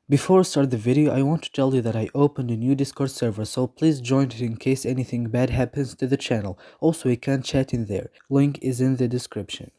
Before I start the video, I want to tell you that I opened a new Discord server, so please join it in case anything bad happens to the channel. Also, we can chat in there. Link is in the description.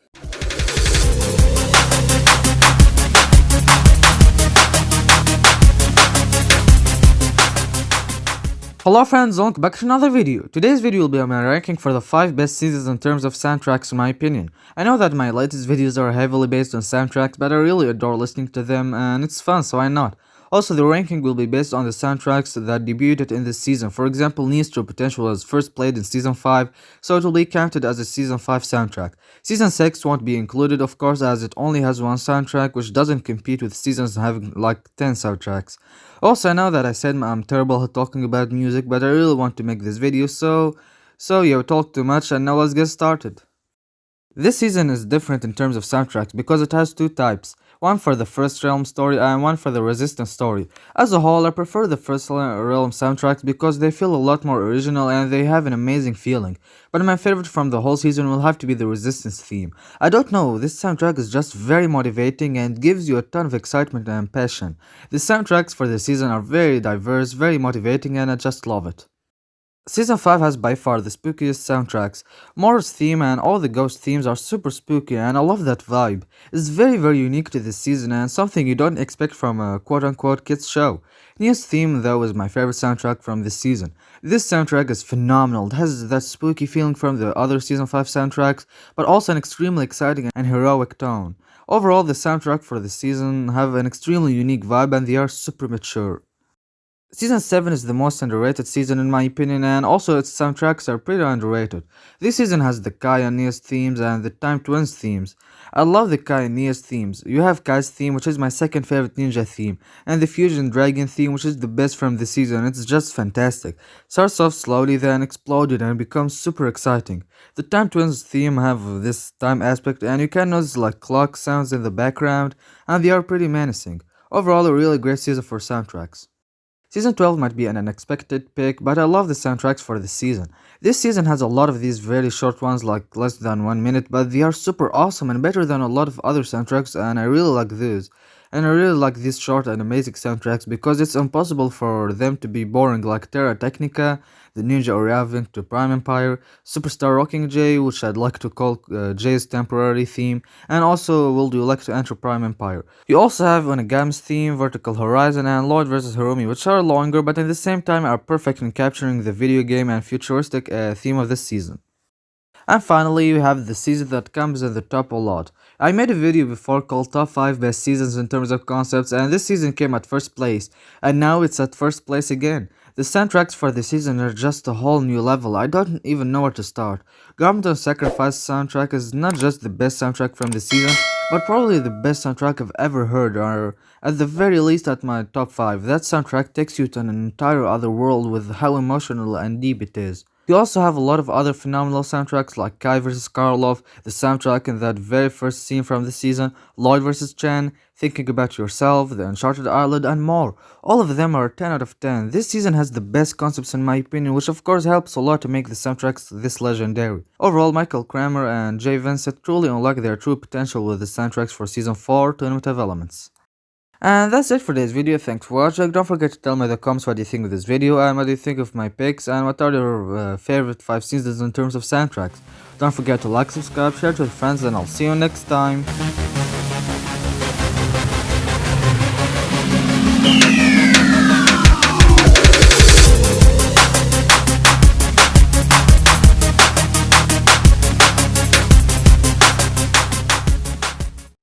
Hello friends, welcome back to another video. Today's video will be on my ranking for the 5 best seasons in terms of soundtracks in my opinion. I know that my latest videos are heavily based on soundtracks, but I really adore listening to them and it's fun, so why not? Also, the ranking will be based on the soundtracks that debuted in this season. For example, Nia's True Potential was first played in Season 5, so it will be counted as a Season 5 soundtrack. Season 6 won't be included, of course, as it only has one soundtrack, which doesn't compete with seasons having like 10 soundtracks. Also, I know that I said I'm terrible at talking about music, but I really want to make this video, so yeah, we talked too much and now let's get started. This season is different in terms of soundtracks because it has two types, one for the First Realm story and one for the Resistance story. As a whole, I prefer the First Realm soundtracks because they feel a lot more original and they have an amazing feeling. But my favorite from the whole season will have to be the Resistance theme. I don't know, this soundtrack is just very motivating and gives you a ton of excitement and passion. The soundtracks for the season are very diverse, very motivating, and I just love it. Season 5 has by far the spookiest soundtracks. Mor's theme and all the ghost themes are super spooky and I love that vibe. It's very unique to this season and something you don't expect from a quote-unquote kids show. Nia's theme though is my favorite soundtrack from this season. This soundtrack is phenomenal. It has that spooky feeling from the other Season 5 soundtracks, but also an extremely exciting and heroic tone. Overall, the soundtrack for this season have an extremely unique vibe and they are super mature. Season 7 is the most underrated season in my opinion and also its soundtracks are pretty underrated. This season has the Kai and Nia's themes and the Time Twins themes. I love the Kai and Nia's themes. You have Kai's theme, which is my second favorite ninja theme, and the Fusion Dragon theme, which is the best from the season. It's just fantastic. Starts off slowly then exploded and becomes super exciting. The Time Twins theme have this time aspect and you can notice like clock sounds in the background and they are pretty menacing. Overall, a really great season for soundtracks. Season 12 might be an unexpected pick, but I love the soundtracks for this season. This season has a lot of these very short ones like less than 1 minute, but they are super awesome and better than a lot of other soundtracks and I really like those. And I really like these short and amazing soundtracks because it's impossible for them to be boring like Terra Technica, the Ninja Arriving to Prime Empire, Superstar Rocking Jay, which I'd like to call Jay's temporary theme, and also Will You Like to Enter Prime Empire. You also have Onigami's theme, Vertical Horizon, and Lloyd vs. Harumi, which are longer but at the same time are perfect in capturing the video game and futuristic theme of this season. And finally, you have the season that comes in the top a lot. I made a video before called Top 5 Best Seasons in terms of concepts and this season came at first place, and now it's at first place again. The soundtracks for the season are just a whole new level, I don't even know where to start. Garment of Sacrifice soundtrack is not just the best soundtrack from the season, but probably the best soundtrack I've ever heard, or at the very least at my top 5. That soundtrack takes you to an entire other world with how emotional and deep it is. You also have a lot of other phenomenal soundtracks like Kai vs. Karlov, the soundtrack in that very first scene from the season, Lloyd vs. Chen, Thinking About Yourself, The Uncharted Island, and more. All of them are 10 out of 10. This season has the best concepts in my opinion, which of course helps a lot to make the soundtracks this legendary. Overall, Michael Kramer and Jay Vincent truly unlock their true potential with the soundtracks for Season 4 to Innovative Elements. And that's it for today's video. Thanks for watching. Don't forget to tell me in the comments what you think of this video and what you think of my picks and what are your favorite 5 seasons in terms of soundtracks. Don't forget to like, subscribe, share it with friends, and I'll see you next time.